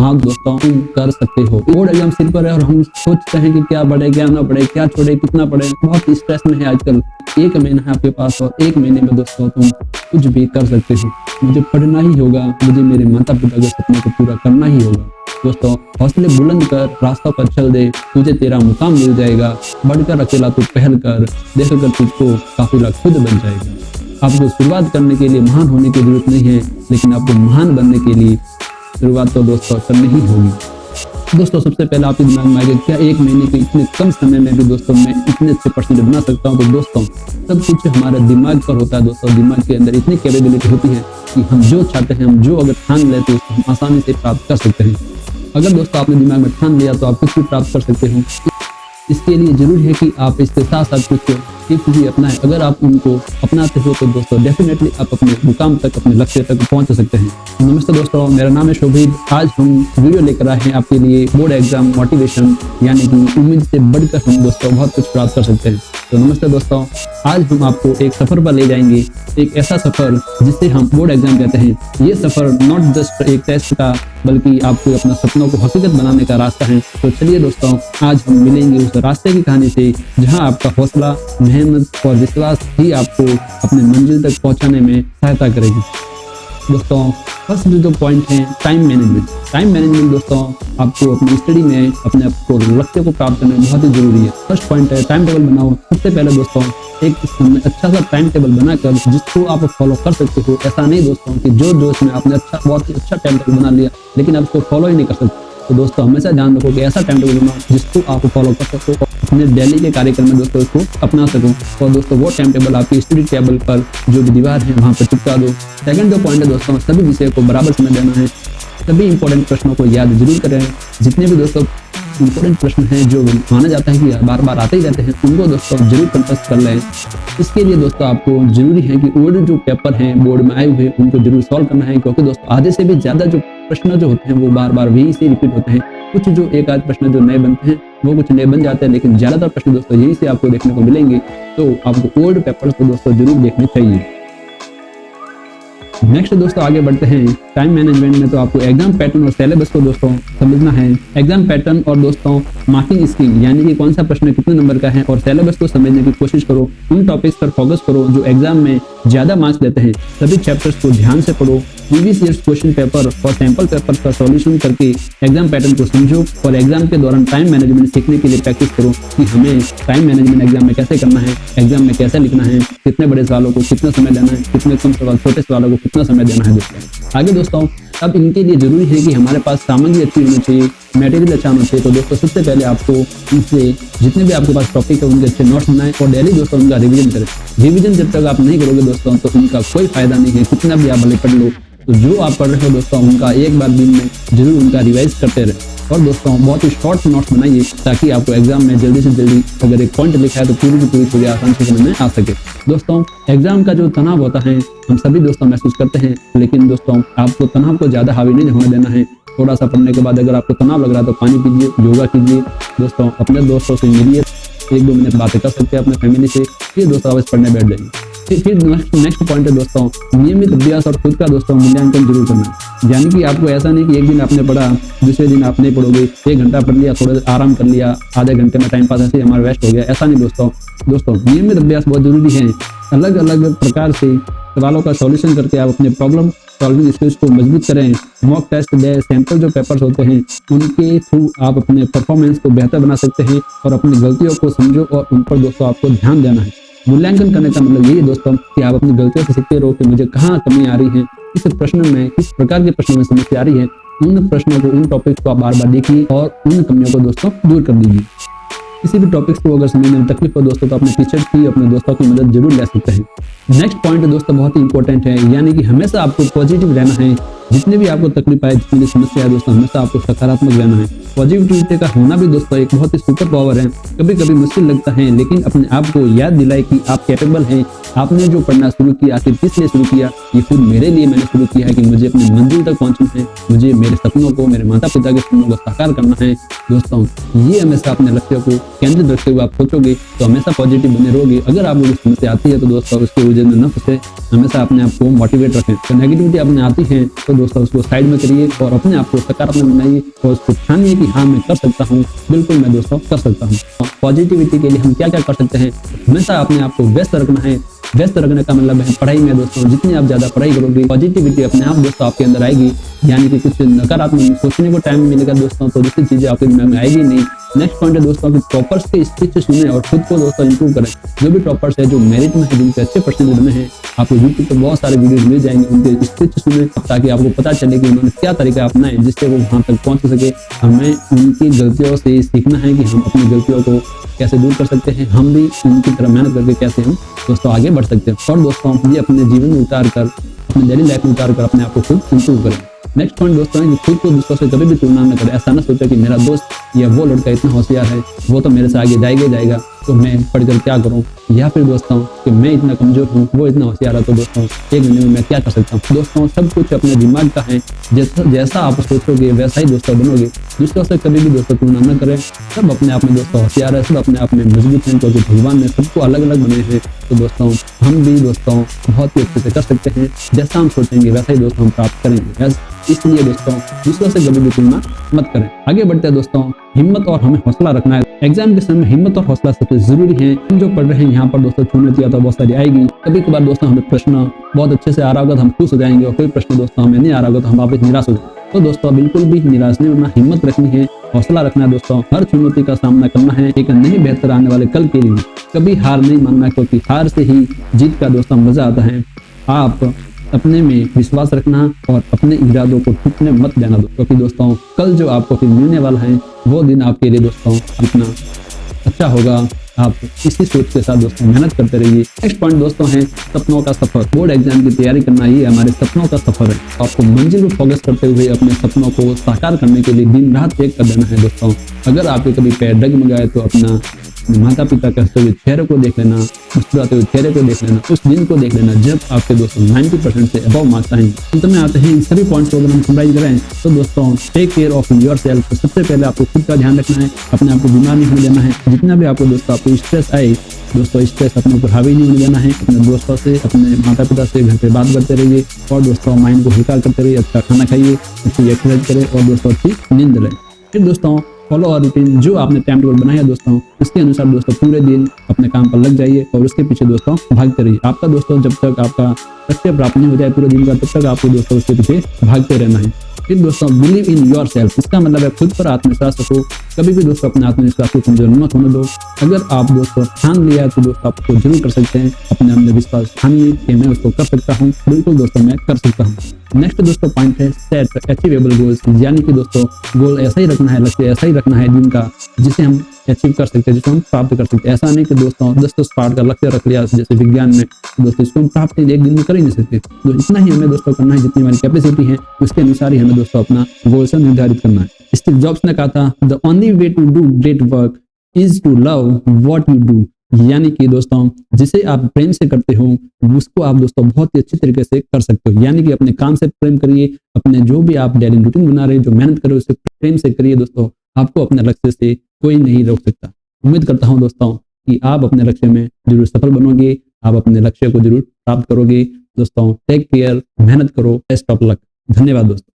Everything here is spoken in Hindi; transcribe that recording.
हाँ दोस्तों, तुम कर सकते हो। बोर्ड एग्जाम सिर पर है और हम सोचते हैं कि क्या पढ़े क्या ना पढ़े, क्या छोड़े कितना पढ़े, बहुत स्ट्रेस में है आजकल। 1 महीना है आपके पास और 1 महीने में दोस्तों तुम कुछ भी कर सकते हो। मुझे पढ़ना ही होगा, मुझे मेरे माता पिता के सपने को पूरा करना ही होगा। दोस्तों हौसले बुलंद कर, रास्ता पर चल दे, तुझे तेरा मुकाम मिल जाएगा। बढ़कर अकेला तू पहल कर, देखकर तुझको काफिला खुद बन जाएगा। आपको शुरुआत करने के लिए महान होने की जरूरत नहीं है, लेकिन आपको महान बनने के लिए शुरुआत तो दोस्तों करनी ही होगी। दोस्तों सबसे पहले आपके दिमाग में आएगा क्या 1 महीने के इतने कम समय में भी दोस्तों मैं इतने अच्छे परसेंटेज बना सकता हूँ? तो दोस्तों सब कुछ हमारे दिमाग पर होता है। दोस्तों दिमाग के अंदर इतनी कैपेबिलिटी होती है कि हम जो चाहते हैं, हम जो अगर ठान लेते हैं उसको हम आसानी से प्राप्त कर सकते हैं। अगर दोस्तों आपने दिमाग में ठान लिया तो आप कुछ भी प्राप्त कर सकते हो। इसके लिए जरूरी है कि आप इसके साथ साथ कुछ टिप्स भी अपनाएं। अगर आप उनको अपनाते हो तो दोस्तों डेफिनेटली आप अपने मुकाम तक, अपने लक्ष्य तक पहुंच सकते हैं। नमस्ते दोस्तों, मेरा नाम है शोभित। आज हम वीडियो लेकर आए हैं आपके लिए बोर्ड एग्जाम मोटिवेशन, यानी कि उम्मीद से बढ़कर हम दोस्तों बहुत कुछ प्राप्त कर सकते हैं। तो नमस्ते दोस्तों, आज हम आपको एक सफर पर ले जाएंगे, एक ऐसा सफर जिसे हम बोर्ड एग्जाम कहते हैं। ये सफर नॉट जस्ट एक टेस्ट का, बल्कि आपको अपना सपनों को हकीकत बनाने का रास्ता है। तो चलिए दोस्तों, आज हम मिलेंगे उस रास्ते की कहानी से जहां आपका हौसला, मेहनत और विश्वास ही आपको अपने मंजिल तक पहुंचाने में सहायता करेगी। दोस्तों फर्स्ट जो पॉइंट है टाइम मैनेजमेंट। टाइम मैनेजमेंट दोस्तों आपको अपनी स्टडी में अपने आपको लक्ष्य को प्राप्त करने में बहुत ही जरूरी है। फर्स्ट पॉइंट है टाइम टेबल बनाओ। सबसे पहले दोस्तों एक अच्छा सा टाइम टेबल बनाकर जिसको आप फॉलो कर सकते हो। ऐसा नहीं दोस्तों कि जो जोश में आपने बहुत ही अच्छा टाइम टेबल बना लिया लेकिन आप उसको फॉलो ही नहीं कर सकते। तो दोस्तों हमेशा ध्यान रखो कि ऐसा टाइम टेबल बनाओ जिसको आप फॉलो कर सको और अपने डेली के कार्यक्रम में दोस्तों इसको अपना सको। और दोस्तों वो टाइम टेबल आपकी स्टडी टेबल पर जो भी दीवार है वहाँ पर चिपका दो। सेकंड जो पॉइंट है दोस्तों, सभी विषय को बराबर समय देना है। सभी इंपॉर्टेंट प्रश्नों को याद जरूर करें। जितने भी दोस्तों इंपॉर्टेंट प्रश्न हैं जो माना जाता है कि बार बार आते ही रहते हैं, उनको दोस्तों जरूर कंटेस्ट कर लें। इसके लिए दोस्तों आपको जरूरी है कि ओल्ड जो पेपर हैं बोर्ड में आए हुए उनको जरूर सॉल्व करना है, क्योंकि दोस्तों आधे से भी ज्यादा जो प्रश्न जो होते हैं वो बार बार वही से रिपीट होते हैं। कुछ जो एक आध प्रश्न जो नए बनते हैं वो कुछ नए बन जाते हैं, लेकिन ज्यादातर प्रश्न दोस्तों यही से आपको देखने को मिलेंगे। तो आपको ओल्ड पेपर्स को दोस्तों जरूर देखने चाहिए। नेक्स्ट दोस्तों आगे बढ़ते हैं टाइम मैनेजमेंट में। तो आपको एग्जाम पैटर्न और सिलेबस को दोस्तों समझना है। एग्जाम पैटर्न और दोस्तों मार्किंग स्कीम, यानी कि कौन सा प्रश्न कितने नंबर का है, और सिलेबस को समझने की कोशिश करो। उन टॉपिक्स पर फोकस करो जो एग्जाम में ज्यादा मार्क्स लेते हैं। सभी चैप्टर्स को ध्यान से पढ़ो। प्रीवियस ईयर्स क्वेश्चन पेपर और सैंपल पेपर का सॉल्यूशन करके एग्जाम पैटर्न को समझो और एग्जाम के दौरान टाइम मैनेजमेंट सीखने के लिए प्रैक्टिस करो कि हमें टाइम मैनेजमेंट एग्जाम में कैसे करना है, एग्जाम में कैसे लिखना है, कितने बड़े सवालों को कितना समय देना है, कितने कम सवाल छोटे सवालों को कितना समय देना है। दोस्तों आगे दोस्तों अब इनके लिए जरूरी है कि हमारे पास सामग्री अच्छी होनी चाहिए, मटेरियल अच्छा होना चाहिए। तो दोस्तों सबसे पहले आपको इनसे जितने भी आपके पास टॉपिक है उनके अच्छे नोट्स बनाएं और डेली दोस्तों उनका रिवीजन करें। रिवीजन जब तक आप नहीं करोगे दोस्तों तो उनका कोई फायदा नहीं है, कितना भी आप भले पढ़ लो। तो जो आप पढ़ रहे हो दोस्तों उनका एक बार दिन में जरूर उनका रिवाइज करते रहे। और दोस्तों बहुत ही शॉर्ट नोट्स बनाइए ताकि आपको एग्जाम में जल्दी से जल्दी अगर एक पॉइंट लिखा है तो पूरी की पूरी चीजें आसान से समझ में आ सके। दोस्तों एग्जाम का जो तनाव होता है हम सभी दोस्तों महसूस करते हैं, लेकिन दोस्तों आपको तनाव को ज्यादा हावी नहीं होने देना है। थोड़ा सा पढ़ने के बाद अगर आपको तनाव लग रहा है तो पानी पीजिए, योगा कीजिए। दोस्तों अपने दोस्तों से मिलिए, 1-2 मिनट बातें कर सकते हैं अपने फैमिली से, फिर दोस्तों आप पढ़ने बैठ जाइए। फिर नेक्स्ट पॉइंट है दोस्तों नियमित अभ्यास और खुद का दोस्तों मूल्यांकन जरूर करना। यानी कि आपको ऐसा नहीं कि एक दिन आपने पढ़ा दूसरे दिन आप नहीं पढ़ोगे, 1 घंटा पढ़ लिया, थोड़ा आराम कर लिया, आधे घंटे में टाइम पास ऐसे हमारा वेस्ट हो गया, ऐसा नहीं दोस्तों। दोस्तों नियमित अभ्यास बहुत जरूरी है। अलग अलग प्रकार से सवालों का सॉल्यूशन करके आप अपने प्रॉब्लम सॉल्विंग स्किल्स को मजबूत करें। मॉक टेस्ट दे, सैंपल जो पेपर्स होते हैं उनके थ्रू आप अपने परफॉर्मेंस को बेहतर बना सकते हैं और अपनी गलतियों को समझो और उन पर दोस्तों आपको ध्यान देना है। मूल्यांकन करने का मतलब यही है दोस्तों कि आप अपनी गलतियों से सीखते रहो कि मुझे कहाँ कमी आ रही है, किस प्रश्न में, किस प्रकार के प्रश्नों में समस्या आ रही है। उन प्रश्नों को, उन टॉपिक्स को आप बार बार देखिए और उन कमियों को दोस्तों दूर कर दीजिए। किसी भी टॉपिक्स को अगर समझने में तकलीफ हो दोस्तों तो अपने टीचर की, अपने दोस्तों की मदद जरूर ले सकते हैं। नेक्स्ट पॉइंट दोस्तों बहुत ही इंपॉर्टेंट है, यानी कि हमेशा आपको पॉजिटिव रहना है। जितने भी आपको तकलीफ आए, जितनी भी समस्या है दोस्तों, हमेशा आपको सकारात्मक रहना है। पॉजिटिविटी का होना भी दोस्तों एक बहुत ही सुपर पावर है। कभी कभी मुश्किल लगता है, लेकिन अपने आप को याद दिलाए कि आप कैपेबल हैं। आपने जो पढ़ना शुरू किया आखिर किस लिए शुरू किया? ये खुद मेरे लिए मैंने शुरू किया है कि मुझे अपनी मंजिल तक पहुंचना है, मुझे मेरे सपनों को, मेरे माता पिता के सपनों को साकार करना है। दोस्तों ये हमेशा अपने लक्ष्य को केंद्रित रखते हुए आप सोचोगे तो हमेशा पॉजिटिव बने रहोगे। अगर आपको कोई समस्या आती है तो दोस्तों उसके वजह में न फंसे, हमेशा अपने आप को मोटिवेट रखें। तो नेगेटिविटी अपने आती है तो दोस्तों उसको साइड में करिए और अपने आप को सकारात्मक बनाइए और उसको ठानिए कि हाँ मैं कर सकता हूँ, बिल्कुल मैं दोस्तों कर सकता हूँ। पॉजिटिविटी के लिए हम क्या क्या कर सकते हैं? हमेशा अपने आप को व्यस्त रखना है। व्यस्त रखने का मतलब है पढ़ाई में दोस्तों। जितनी आप ज्यादा पढ़ाई करोगे पॉजिटिविटी अपने आप दोस्तों आपके अंदर आएगी, यानी कि कुछ नकारात्मक सोचने को टाइम मिलेगा दोस्तों तो दूसरी चीजें आपके दिमाग में आएगी नहीं। नेक्स्ट पॉइंट है दोस्तों कि टॉपर्स के स्पीच सुने और खुद को दोस्तों इंप्रूव करें। जो भी टॉपर्स है, जो मेरिट में है, जिनके अच्छे परसेंटेज बने हैं, आपको यूट्यूब पर बहुत सारे वीडियोज मिल जाएंगे, उनके स्पीच सुने ताकि आपको पता चले कि उन्होंने क्या तरीका अपनाए जिससे वो वहां तक पहुंच सके। हमें उनकी गलतियों से सीखना है कि हम अपनी गलतियों को कैसे दूर कर सकते हैं, हम भी उनकी तरह मेहनत करके कैसे हम दोस्तों आगे बढ़ सकते हैं। और दोस्तों ये अपने जीवन में उतार कर, अपने डेली लाइफ में उतार कर अपने आप को खुद इंप्रूव करें। नेक्स्ट पॉइंट दोस्तों है कि खुद को दूसरों से कभी भी तुलना न करें। ऐसा ना सोचा कि मेरा दोस्त या वो लड़का इतना होशियार है, वो तो मेरे से आगे जाएगा तो मैं पढ़कर क्या करूं, या फिर दोस्तों कि मैं इतना कमजोर हूं, वो इतना होशियार है तो दोस्तों एक महीने में मैं क्या कर सकता हूं। दोस्तों सब कुछ अपने दिमाग का है, जैसा आप सोचोगे वैसा ही दोस्तों बनोगे। दूसरों से कभी भी दोस्तों तुलना न करें। सब अपने आप में दोस्तों होशियार है, सब अपने आप में मजबूत हैं क्योंकि भगवान ने सबको अलग अलग बनाए हैं। तो दोस्तों हम भी दोस्तों बहुत ही अच्छे से कर सकते हैं। जैसा हम सोचेंगे वैसा ही दोस्तों हम प्राप्त करेंगे। इसलिए दोस्तों दूसरों से कभी भी तुलना मत करें। आगे बढ़ते हैं दोस्तों, हिम्मत और हमें हौसला रखना है। एग्जाम के समय हिम्मत और हौसला सबसे जरूरी है। हम जो पढ़ रहे हैं यहाँ पर दोस्तों चुनौतियां तो बहुत सारी आएगी। कभी कभार दोस्तों हमें प्रश्न बहुत अच्छे से आ रहा होगा तो हम खुश हो जाएंगे और कोई प्रश्न दोस्तों हमें नहीं आ रहा होगा तो हम वापस निराश हो जाएंगे। तो दोस्तों बिल्कुल भी निराश नहीं होना, हिम्मत रखनी है, हौसला रखना है दोस्तों। हर चुनौती का सामना करना है एक नए बेहतर आने वाले कल के लिए। कभी हार नहीं मानना क्योंकि हार से ही जीत का दोस्तों मजा आता है। आप अपने में विश्वास रखना और अपने इरादों को टूटने मत देना क्योंकि दोस्तों कल जो आपको फिर मिलने वाला है वो दिन आपके लिए दोस्तों इतना अच्छा होगा। आप इसी सोच के साथ दोस्तों मेहनत करते रहिए। नेक्स्ट पॉइंट दोस्तों है सपनों का सफर। बोर्ड एग्जाम की तैयारी करना ही हमारे सपनों का सफर है। आपको मंजिल पर फोकस करते हुए अपने सपनों को साकार करने के लिए दिन रात एक कर देना है दोस्तों। अगर आपके कभी पैर डगमगाए तो अपना माता पिता के हंसते हुए चेहरे को देख लेना, मुस्कुराते हुए चेहरे को देख लेना, उस दिन को देख लेना जब आपके दोस्तों 90% से अबव मार्क्स आएंगे। अंत में आते हैं इन सभी पॉइंट्स को अगर हम समराइज करें तो दोस्तों टेक केयर ऑफ योरसेल्फ। तो सबसे पहले आपको खुद का ध्यान रखना है, अपने आप को बीमार नहीं होने देना है। जितना भी आपको दोस्तों आपको स्ट्रेस आए दोस्तों स्ट्रेस अपने ऊपर हावी नहीं होने देना है। अपने दोस्तों से, अपने माता पिता से घर पे बात करते रहिए और दोस्तों माइंड को हल्का करते रहिए। अच्छा खाना खाइए, अच्छी एक्सरसाइज करें और दोस्तों अच्छी नींद लें। फिर दोस्तों फॉलो और रूटीन जो आपने टाइम टेबल बनाया दोस्तों उसके अनुसार दोस्तों पूरे दिन अपने काम पर लग जाइए और उसके पीछे दोस्तों भागते रहिए। आपका दोस्तों जब तक आपका लक्ष्य प्राप्त नहीं हो जाए पूरे दिन का तब तक आपको दोस्तों उसके पीछे भागते रहना है। फिर दोस्तों बिलीव इन योरसेल्फ, इसका मतलब है खुद पर आत्मविश्वास रखो। कभी भी दोस्तों अपने आत्मविश्वास को कमजोर मत होने दो। अगर आप दोस्तों ठान लिया तो दोस्तों आपको जरूर कर सकते हैं। अपने अंदर विश्वास ठानिए कि मैं उसको कर सकता हूँ, बिल्कुल दोस्तों मैं कर सकता हूँ। नेक्स्ट दोस्तों पॉइंट है सेट अचीवेबल गोल्स, यानी कि दोस्तों गोल ऐसा ही रखना है, लक्ष्य ऐसा ही रखना है जिनका जिसे हम अचीव कर सकते हैं, जिसको हम प्राप्त कर सकते हैं। ऐसा नहीं कि दोस्तों 10 पार्ट का लक्ष्य रख लिया जैसे विज्ञान में दोस्तों इसको हम प्राप्त एक दिन में कर ही नहीं सकते। तो इतना ही हमें दोस्तों करना है जितनी हमारी कैपेसिटी है उसके अनुसार ही हमें दोस्तों अपना गोल से निर्धारित करना है। स्टीव जॉब्स ने कहा था the only way to do great work is to love what you do, यानी कि दोस्तों जिसे आप प्रेम से करते हो उसको आप दोस्तों बहुत ही अच्छी तरीके से कर सकते हो। यानी कि अपने काम से प्रेम करिए, अपने जो भी आप डेली रूटीन बना रहे हैं, जो मेहनत कर रहे हो उसे प्रेम से करिए दोस्तों। आपको अपने लक्ष्य से कोई नहीं रोक सकता। उम्मीद करता हूं दोस्तों कि आप अपने लक्ष्य में जरूर सफल बनोगे, आप अपने लक्ष्य को जरूर प्राप्त करोगे। दोस्तों टेक केयर, मेहनत करो, बेस्ट ऑफ लक। धन्यवाद दोस्तों।